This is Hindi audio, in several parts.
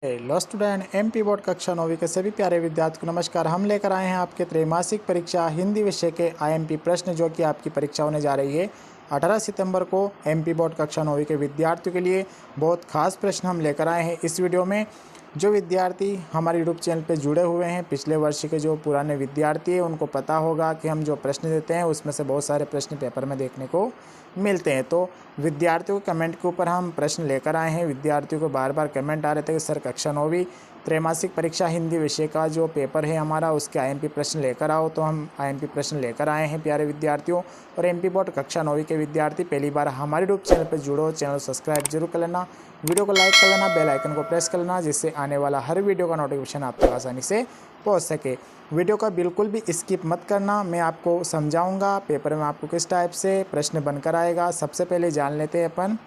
हेलो स्टूडेंट एमपी बोर्ड कक्षा 9वीं के सभी प्यारे विद्यार्थियों को नमस्कार। हम लेकर आए हैं आपके त्रैमासिक परीक्षा हिंदी विषय के आईएमपी प्रश्न, जो कि आपकी परीक्षा होने जा रही है 18 सितंबर को। एमपी बोर्ड कक्षा 9वीं के विद्यार्थियों के लिए बहुत खास प्रश्न हम लेकर आए हैं इस वीडियो में। जो विद्यार्थी हमारे यूट्यूब चैनल पर जुड़े हुए हैं, पिछले वर्ष के जो पुराने विद्यार्थी हैं, उनको पता होगा कि हम जो प्रश्न देते हैं उसमें से बहुत सारे प्रश्न पेपर में देखने को मिलते हैं। तो विद्यार्थियों के कमेंट के ऊपर हम प्रश्न लेकर आए हैं। विद्यार्थियों को बार बार कमेंट आ रहे थे कि सर कक्षा 9वीं त्रैमासिक परीक्षा हिंदी विषय का जो पेपर है हमारा, उसके आईएमपी प्रश्न लेकर आओ। तो हम आईएमपी प्रश्न लेकर आए हैं प्यारे विद्यार्थियों। और एमपी बोर्ड कक्षा 9वीं के विद्यार्थी पहली बार हमारे यूट्यूब चैनल पर जुड़ो, चैनल सब्सक्राइब जरूर कर लेना, वीडियो को लाइक कर लेना, बेल आइकन को प्रेस कर लेना, जिससे आने वाला हर वीडियो का नोटिफिकेशन आप तक आसानी से पहुंच सके। वीडियो का बिल्कुल भी स्किप मत करना, मैं आपको समझाऊंगा पेपर में आपको किस टाइप से प्रश्न बनकर आएगा। सबसे पहले जान लेते हैं अपन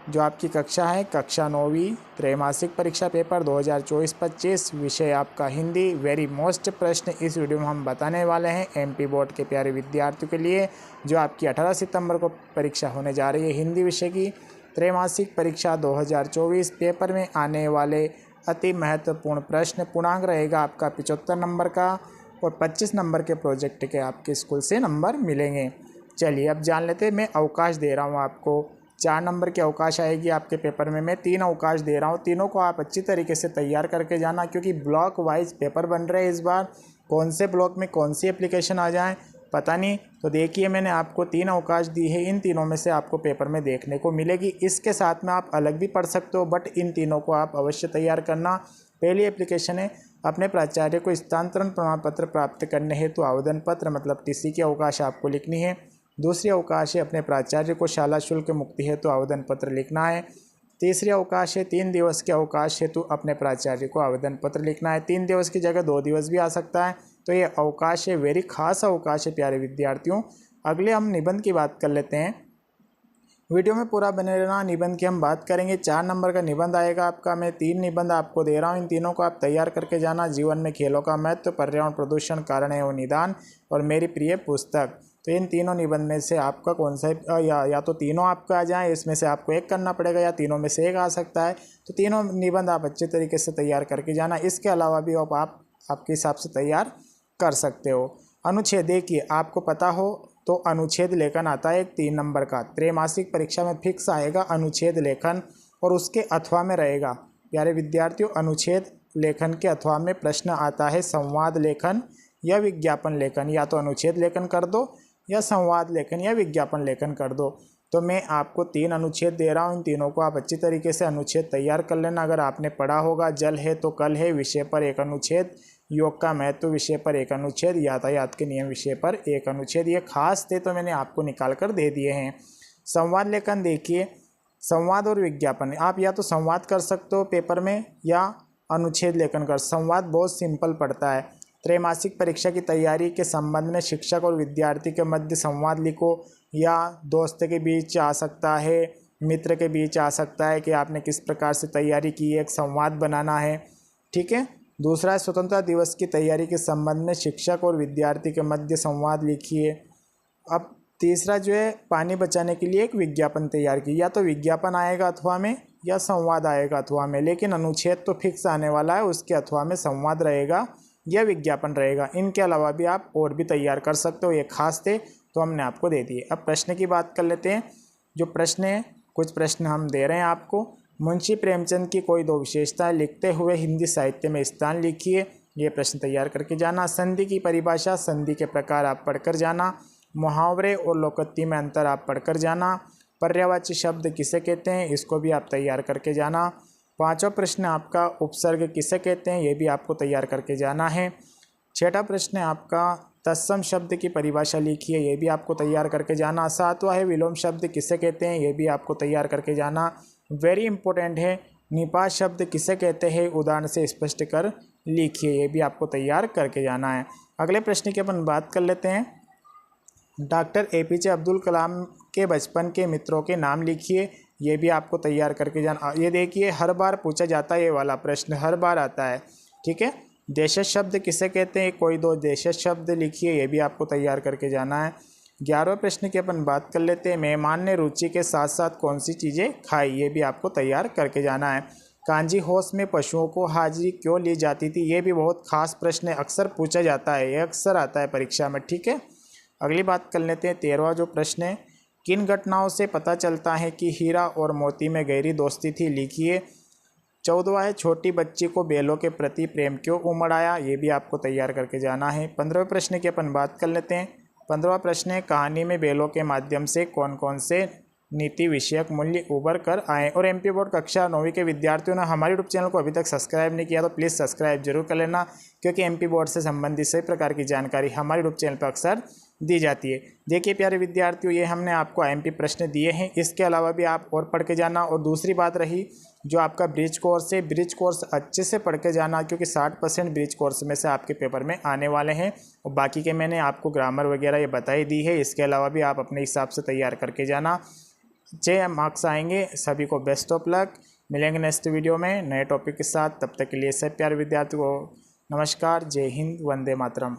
जो आपकी कक्षा है, कक्षा 9वीं त्रैमासिक परीक्षा पेपर 2024-25, विषय आपका हिंदी। वेरी मोस्ट प्रश्न इस वीडियो में हम बताने वाले हैं एमपी बोर्ड के प्यारे विद्यार्थियों के लिए, जो आपकी 18 सितंबर को परीक्षा होने जा रही है हिंदी विषय की त्रैमासिक परीक्षा 2024। पेपर में आने वाले अति महत्वपूर्ण प्रश्न, पूर्णांक रहेगा आपका 75 नंबर का और 25 नंबर के प्रोजेक्ट के आपके स्कूल से नंबर मिलेंगे। चलिए अब जान लेते हैं। मैं अवकाश दे रहा हूँ आपको, 4 नंबर की अवकाश आएगी आपके पेपर में। मैं 3 अवकाश दे रहा हूँ, तीनों को आप अच्छी तरीके से तैयार करके जाना, क्योंकि ब्लॉक वाइज पेपर बन रहे हैं इस बार। कौन से ब्लॉक में कौन सी एप्लीकेशन आ जाए पता नहीं। तो देखिए मैंने आपको 3 अवकाश दी है, इन तीनों में से आपको पेपर में देखने को मिलेगी। इसके साथ में आप अलग भी पढ़ सकते हो, बट इन तीनों को आप अवश्य तैयार करना। पहली एप्लीकेशन है अपने प्राचार्य को स्थानांतरण प्रमाण पत्र प्राप्त करने हेतु आवेदन पत्र मतलब टीसी की अवकाश आपको लिखनी है। दूसरी अवकाश है अपने प्राचार्य को शाला शुल्क मुक्ति हेतु आवेदन पत्र लिखना है। तीसरी अवकाश है 3 दिवस के अवकाश हेतु अपने प्राचार्य को आवेदन पत्र लिखना है। 3 दिवस की जगह 2 दिवस भी आ सकता है। तो ये अवकाश है, वेरी खास अवकाश है प्यारे विद्यार्थियों। अगले हम निबंध की बात कर लेते हैं। वीडियो में पूरा बने रहना। निबंध की हम बात करेंगे, 4 नंबर का निबंध आएगा आपका। मैं 3 निबंध आपको दे रहा हूँ, इन तीनों को आप तैयार करके जाना। जीवन में खेलों का महत्व, पर्यावरण प्रदूषण कारण एवं निदान और मेरी प्रिय पुस्तक। तो इन तीनों निबंध में से आपका कौन सा या तो तीनों आपको आ जाए, इसमें से आपको एक करना पड़ेगा, या तीनों में से एक आ सकता है। तो तीनों निबंध आप अच्छे तरीके से तैयार करके जाना। इसके अलावा भी आप आपके हिसाब से तैयार कर सकते हो। अनुच्छेद देखिए, आपको पता हो तो अनुच्छेद लेखन आता है एक 3 नंबर का, त्रैमासिक परीक्षा में फिक्स आएगा अनुच्छेद लेखन, और उसके अथवा में रहेगा प्यारे विद्यार्थियों। अनुच्छेद लेखन के अथवा में प्रश्न आता है संवाद लेखन या विज्ञापन लेखन। या तो अनुच्छेद लेखन कर दो या संवाद लेखन या विज्ञापन लेखन कर दो। तो मैं आपको 3 अनुच्छेद दे रहा हूँ, इन तीनों को आप अच्छी तरीके से अनुच्छेद तैयार कर लेना। अगर आपने पढ़ा होगा, जल है तो कल है विषय पर एक अनुच्छेद, योग का महत्व विषय पर एक अनुच्छेद, यातायात के नियम विषय पर एक अनुच्छेद। ये खास थे तो मैंने आपको निकाल कर दे दिए हैं। संवाद लेखन देखिए, संवाद और विज्ञापन आप या तो संवाद कर सकते हो पेपर में या अनुच्छेद लेखन कर। संवाद बहुत सिंपल पड़ता है। त्रैमासिक परीक्षा की तैयारी के संबंध में शिक्षक और विद्यार्थी के मध्य संवाद लिखो, या दोस्त के बीच आ सकता है, मित्र के बीच आ सकता है कि आपने किस प्रकार से तैयारी की, एक संवाद बनाना है। ठीक है। दूसरा है स्वतंत्रता दिवस की तैयारी के संबंध में शिक्षक और विद्यार्थी के मध्य संवाद लिखिए। अब तीसरा जो है पानी बचाने के लिए एक विज्ञापन तैयार की। या तो विज्ञापन आएगा अथवा में या संवाद आएगा अथवा में, लेकिन अनुच्छेद तो फिक्स आने वाला है, उसके अथवा में संवाद रहेगा या विज्ञापन रहेगा। इनके अलावा भी आप और भी तैयार कर सकते हो, ये खास थे तो हमने आपको दे दिए। अब प्रश्न की बात कर लेते हैं। जो प्रश्न है, कुछ प्रश्न हम दे रहे हैं आपको। मुंशी प्रेमचंद की कोई 2 विशेषताएं लिखते हुए हिंदी साहित्य में स्थान लिखिए। ये प्रश्न तैयार करके जाना। संधि की परिभाषा, संधि के प्रकार आप पढ़कर जाना। मुहावरे और लोकोक्ति में अंतर आप पढ़कर जाना। पर्यायवाची शब्द किसे कहते हैं, इसको भी आप तैयार करके जाना। 5वां प्रश्न आपका उपसर्ग किसे कहते हैं, ये भी आपको तैयार करके जाना है। 6वां प्रश्न आपका तत्सम शब्द की परिभाषा लिखिए, ये भी आपको तैयार करके जाना। 7वां है विलोम शब्द किसे कहते हैं, ये भी आपको तैयार करके जाना। वेरी इंपॉर्टेंट है निपात शब्द किसे कहते हैं, उदाहरण से स्पष्ट कर लिखिए, ये भी आपको तैयार करके जाना है। अगले प्रश्न की अपन बात कर लेते हैं। डॉक्टर एपीजे अब्दुल कलाम के बचपन के मित्रों के नाम लिखिए, ये भी आपको तैयार करके जाना। ये देखिए हर बार पूछा जाता है, ये वाला प्रश्न हर बार आता है। ठीक है। देशज शब्द किसे कहते हैं, कोई 2 देशज शब्द लिखिए, ये भी आपको तैयार करके जाना है। 11वें प्रश्न की अपन बात कर लेते हैं। मेहमान ने रुचि के साथ साथ कौन सी चीज़ें खाई, ये भी आपको तैयार करके जाना है। कांजी होश में पशुओं को हाजिरी क्यों ली जाती थी? ये भी बहुत खास प्रश्न है, अक्सर पूछा जाता है, ये अक्सर आता है परीक्षा में। ठीक है, अगली बात कर लेते हैं। 13वां जो प्रश्न है, किन घटनाओं से पता चलता है कि हीरा और मोती में गहरी दोस्ती थी? लिखिए। 14वां है, छोटी बच्ची को बैलों के प्रति प्रेम क्यों उमड़ आया? ये भी आपको तैयार करके जाना है। 15वें प्रश्न की अपन बात कर लेते हैं। 15वां प्रश्न है, कहानी में बैलों के माध्यम से कौन कौन से नीति विषयक मूल्य उभर कर आए? और एमपी बोर्ड कक्षा 9वीं के विद्यार्थियों ने हमारे यूट्यूब चैनल को अभी तक सब्सक्राइब नहीं किया तो प्लीज़ सब्सक्राइब जरूर कर लेना, क्योंकि एमपी बोर्ड से संबंधित सभी प्रकार की जानकारी हमारे यूट्यूब चैनल पर अक्सर दी जाती है। देखिए प्यारे विद्यार्थियों, ये हमने आपको आईएमपी प्रश्न दिए हैं, इसके अलावा भी आप और पढ़ के जाना। और दूसरी बात रही जो आपका ब्रिज कोर्स है, ब्रिज कोर्स अच्छे से पढ़ के जाना, क्योंकि 60% ब्रिज कोर्स में से आपके पेपर में आने वाले हैं। और बाकी के मैंने आपको ग्रामर वगैरह ये बताई दी है, इसके अलावा भी आप अपने हिसाब से तैयार करके जाना। 6 मार्क्स आएंगे। सभी को बेस्ट ऑफ लक। मिलेंगे नेक्स्ट वीडियो में नए टॉपिक के साथ। तब तक के लिए सब प्यारे विद्यार्थियों को नमस्कार, जय हिंद, वंदे मातरम।